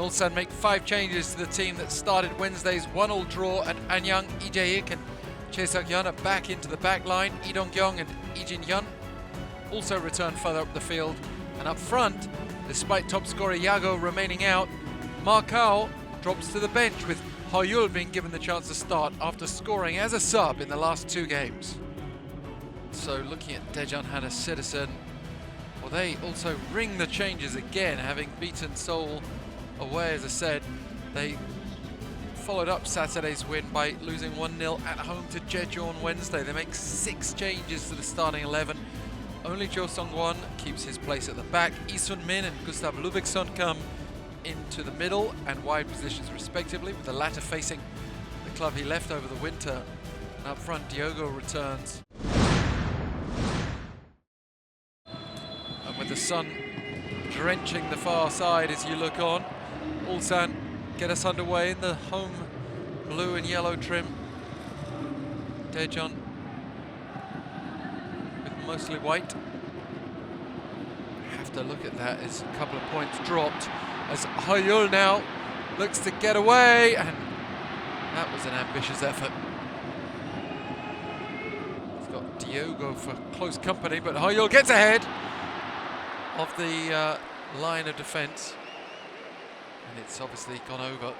Ulsan make 5 changes to the team that started Wednesday's 1-1 draw at Anyang. Lee Jae-ik and Chae Seok-yeon are back into the back line. Lee Dong-kyung and Lee Jin-hyun also return further up the field. And up front, despite top scorer Yago remaining out, Ma Kao drops to the bench, with Hoyul being given the chance to start after scoring as a sub in the last 2 games. So looking at Daejeon Hana Citizen, well, they also ring the changes again, having beaten Seoul away. As I said, they followed up Saturday's win by losing 1-0 at home to Daejeon on Wednesday. They make 6 changes to the starting 11. Only Jo Sung-won keeps his place at the back. Lee Sun-min and Gustav Ludvigsson come into the middle and wide positions respectively, with the latter facing the club he left over the winter. And up front, Diogo returns. And with the sun drenching the far side as you look on, Ulsan get us underway in the home blue and yellow trim. Daejeon with mostly white. Have to look at that as a couple of points dropped, as Hoyul now looks to get away, and that was an ambitious effort. He's got Diogo for close company, but Hoyul gets ahead of the line of defence, and it's obviously gone over.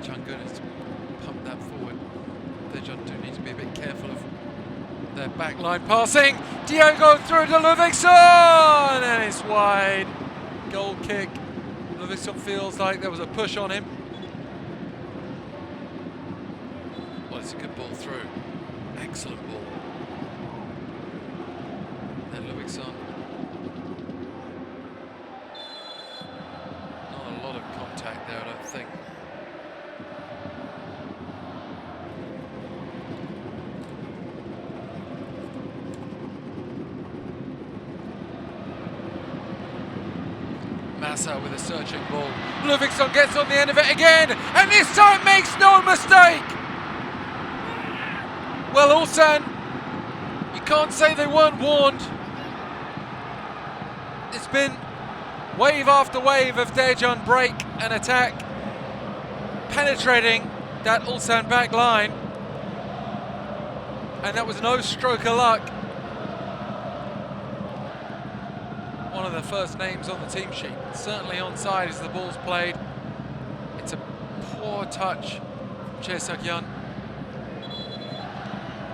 Changgun has pumped that forward. Daejeon do need to be a bit careful of their backline passing. Diogo through to Ludvigsson, and it's wide. Goal kick. Ludvigsson feels like there was a push on him. Well, it's a good ball through. Excellent ball. And Ludvigsson. Not a lot of contact there, I don't think. Massa with a searching ball. Ludvigsson gets on the end of it again, and this time makes no mistake. Well, Ulsan, you can't say they weren't warned. It's been wave after wave of Daejeon break and attack, penetrating that Ulsan back line, and that was no stroke of luck. One of the first names on the team sheet, certainly onside as the ball's played. It's a poor touch from Chae Seok-yeon.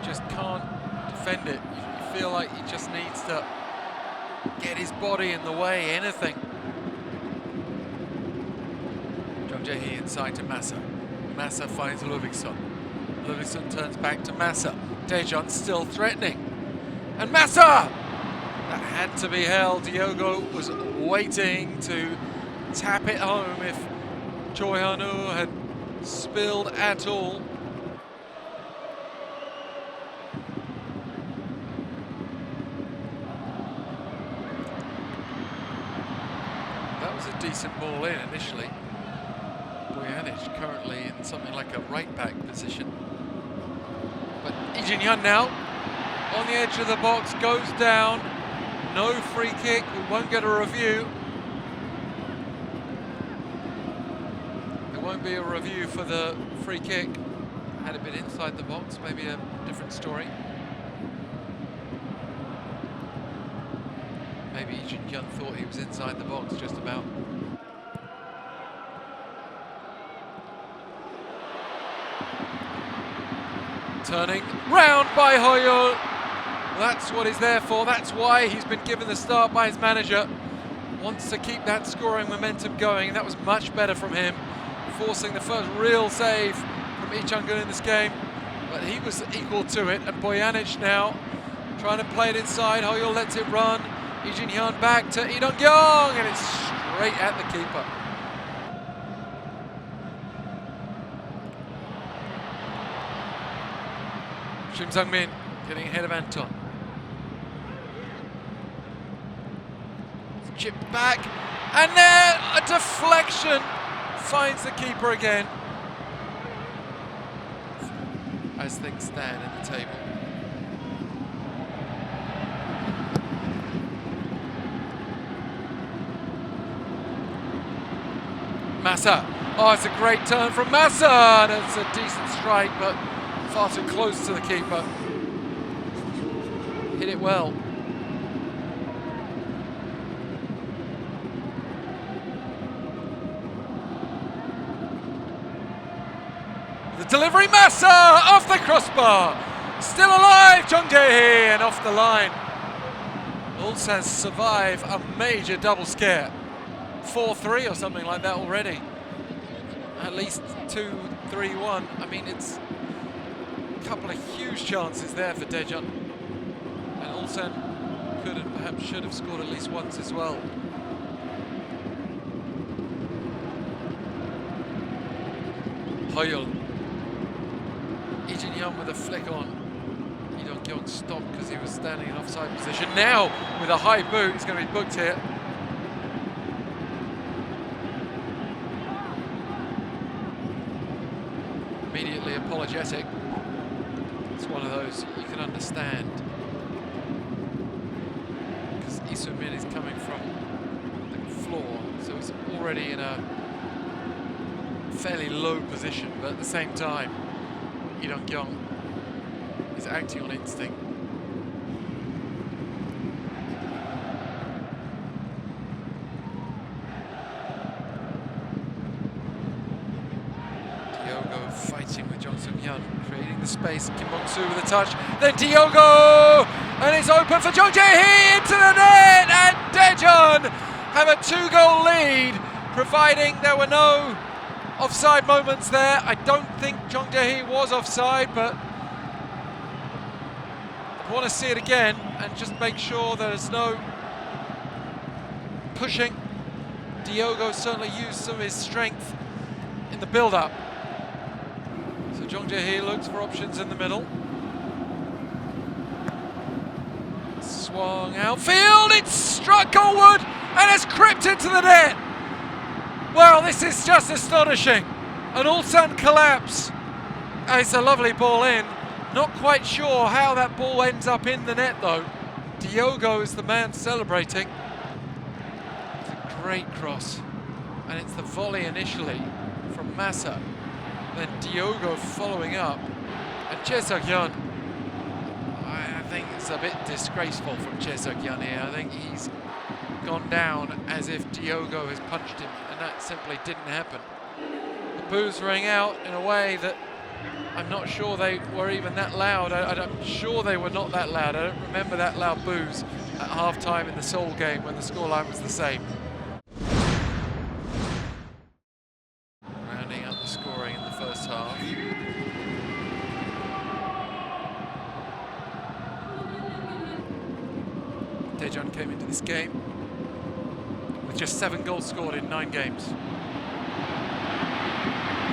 Just can't defend it. You feel like he just needs to get his body in the way, anything. Jung Jae-hee inside to Massa. Massa finds Ludvigsson. Ludvigsson turns back to Massa. Daejeon still threatening. And Massa! That had to be held. Diogo was waiting to tap it home if Choi Han-woo had spilled at all. That was a decent ball in initially. Bojanic currently in something like a right-back position. But Lee Jin-hyun now on the edge of the box, goes down. No free kick, we won't get a review. There won't be a review for the free kick. Had it been inside the box, maybe a different story. Maybe Lee Jin-hyun thought he was inside the box just about. Turning round by Hoyul. That's what he's there for. That's why he's been given the start by his manager. Wants to keep that scoring momentum going. That was much better from him, forcing the first real save from Lee Chang-gun in this game. But he was equal to it. And Bojanic now trying to play it inside. Hoyul lets it run. Lee Jin-hyun back to Lee Dong-kyung, and it's straight at the keeper. Shim Sung-min getting ahead of Anton. Chip back, and then a deflection finds the keeper again. As things stand at the table. Massa. Oh, it's a great turn from Massa. That's a decent strike, but far too close to the keeper. Hit it well. The delivery, Massa off the crossbar. Still alive, Jung Jae-hee, and off the line. Ulsan survive a major double scare. 4-3 or something like that already. At least 2-3-1. I mean, it's a couple of huge chances there for Daejeon. And Ulsan could and perhaps should have scored at least once as well. Hoyul. Ijin with a flick on. Lee stopped because he was standing in offside position. Now, with a high boot, he's going to be booked here. Immediately apologetic. It's one of those you can understand. Because Lee Soo-min is coming from the floor, so he's already in a fairly low position, but at the same time, Lee Dong-kyung is acting on instinct. Diogo fighting with Jong Sung-hyun, creating the space. Kim Bong-soo with a touch. Then Diogo! And it's open for Jung Jae-hee into the net! And Daejeon have a 2-goal lead, providing there were no offside moments there. I don't think Jung Jae-hee was offside, but I want to see it again and just make sure there's no pushing. Diogo certainly used some of his strength in the build-up. So Jung Jae-hee looks for options in the middle. Swung outfield, it's struck goalward and has crept into the net. Well, this is just astonishing. An Ulsan collapse. It's a lovely ball in. Not quite sure how that ball ends up in the net though. Diogo is the man celebrating. It's a great cross. And it's the volley initially from Massa. Then Diogo following up. And Chae Seok-yeon, I think it's a bit disgraceful from Chae Seok-yeon here. I think he's gone down as if Diogo has punched him, and that simply didn't happen. The boos rang out in a way that I'm not sure they were even that loud. I'm sure they were not that loud. I don't remember that loud boos at half-time in the Seoul game when the scoreline was the same. Rounding up the scoring in the first half. Daejeon came into this game with just 7 goals scored in 9 games.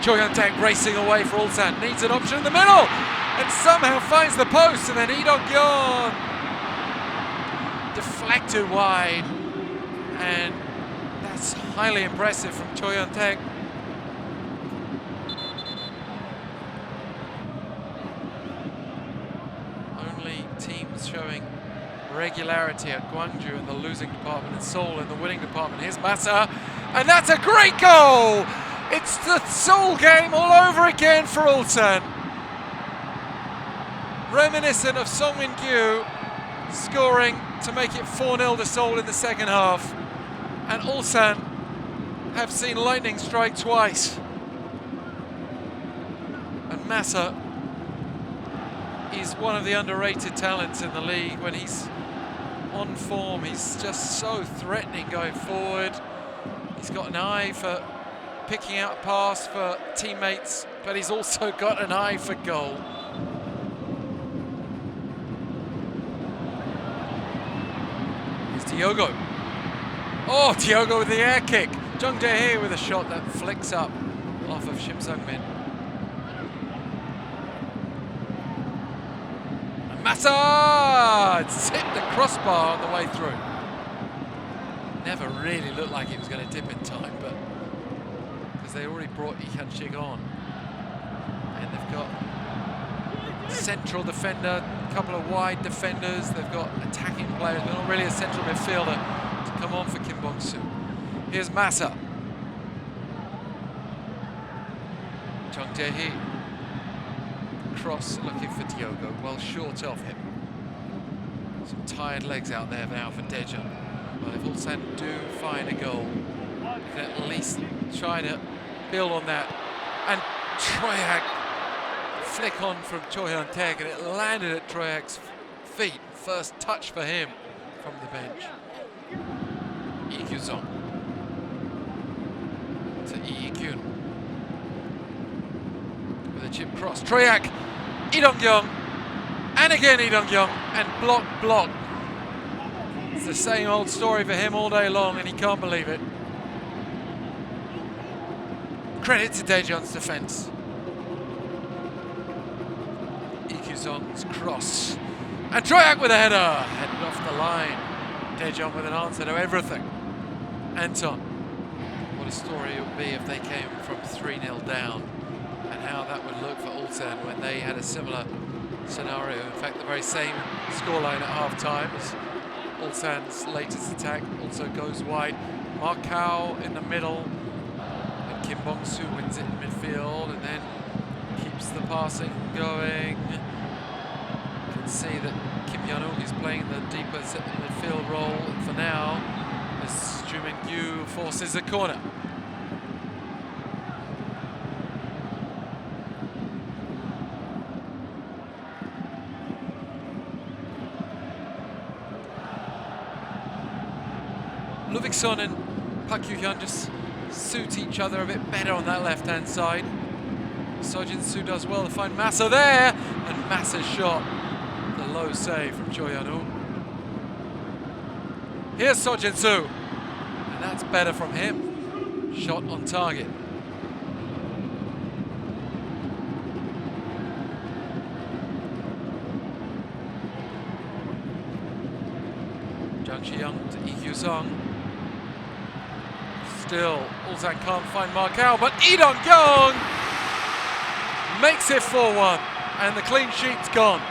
Choi Hyun-taek racing away for Ulsan, needs an option in the middle, and somehow finds the post, and then Lee Dong-kyung deflected wide, and that's highly impressive from Choi Hyun-taek. Only teams showing regularity at Gwangju in the losing department and Seoul in the winning department. Here's Massa, and that's a great goal! It's the Seoul game all over again for Ulsan. Reminiscent of Song Min-kyu scoring to make it 4-0 to Seoul in the second half. And Ulsan have seen lightning strike twice. And Massa is one of the underrated talents in the league. When he's on form, he's just so threatening going forward. He's got an eye for picking out a pass for teammates, but he's also got an eye for goal. Here's Diogo. Oh, Diogo with the air kick. Jung Jae-hee with a shot that flicks up off of Shim Sung-min. And Massa! It's hit the crossbar on the way through. Never really looked like it was going to dip in time, but because they already brought Lee Hyun-sik on. And they've got central defender, a couple of wide defenders, they've got attacking players, but not really a central midfielder to come on for Kim Bong-soo. Here's Massa. Jung Jae-hee. Cross looking for Diogo, well short of him. Some tired legs out there now for Daejeon. Well, if Ulsan do find a goal, you can at least try to build on that. And Troyak flick on from Cho Hyun-taek, and it landed at Troyak's feet. First touch for him from the bench. Lee Kyu-sung to Lee Kyun with a chip cross. Troyak, Lee Dong-kyung, and again Lee Dong-kyung, and block. It's the same old story for him all day long, and he can't believe it. Credit to Daejeon's defence. Lee Kyu-sung's cross. And Troyak with a header, headed off the line. Daejeon with an answer to everything. Anton, what a story it would be if they came from 3-0 down, and how that would look for Ulsan when they had a similar scenario. In fact, the very same scoreline at half-time as Ulsan's latest attack also goes wide. Markau in the middle, and Kim Bong-soo wins it in midfield, and then keeps the passing going. You can see that Kim Yeon-uk is playing the deeper midfield role, and for now, as Joo Min-kyu forces a corner. Ludvigsson and Park Kyu-hyun just suit each other a bit better on that left-hand side. So Jin-soo does well to find Massa there, and Massa's shot. The low save from Cho Hyun-uk. Here's So Jin-soo, and that's better from him. Shot on target. Jang Shi-young to Lee Kyu-sung. Still, Ulsan can't find Markau, but Lee Dong-kyung makes it 4-1, and the clean sheet's gone.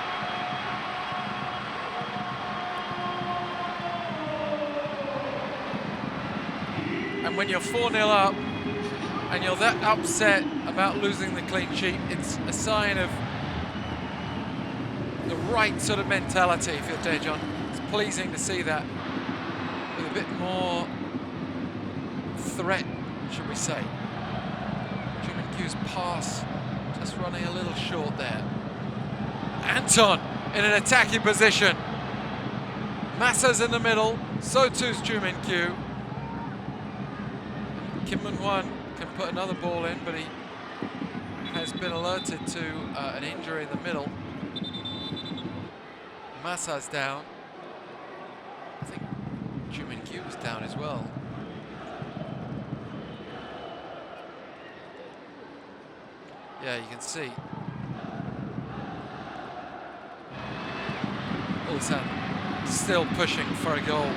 And when you're 4-0 up, and you're that upset about losing the clean sheet, it's a sign of the right sort of mentality for Daejeon. It's pleasing to see that with a bit more threat, should we say. Joo Min-kyu's pass just running a little short there. Anton in an attacking position. Massa's in the middle, so too's Joo Min-kyu. Kim Min-hwan can put another ball in, but he has been alerted to an injury in the middle. Massa's down. I think Joo Min-kyu was down as well. Yeah, you can see. Ulsan still pushing for a goal,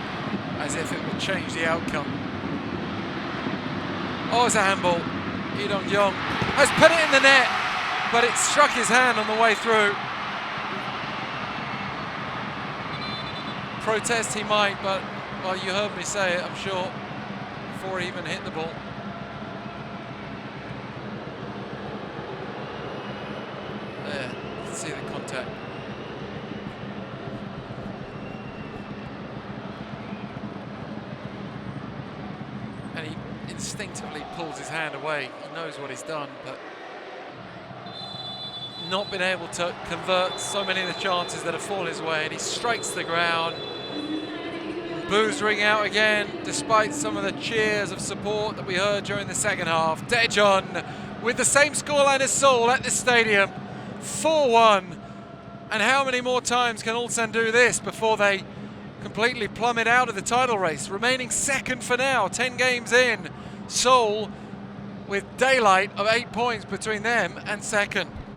as if it would change the outcome. Oh, it's a handball. Lee Dong-kyung has put it in the net, but it struck his hand on the way through. Protest he might, but, well, you heard me say it, I'm sure, before he even hit the ball. There, you can see the contact. And he instinctively pulls his hand away. He knows what he's done, but not been able to convert so many of the chances that have fallen his way, and he strikes the ground. Boos ring out again, despite some of the cheers of support that we heard during the second half. Daejeon with the same scoreline as Seoul at this stadium, 4-1. And how many more times can Ulsan do this before they completely plummet out of the title race? Remaining second for now, 10 games in. Seoul with daylight of 8 points between them and second.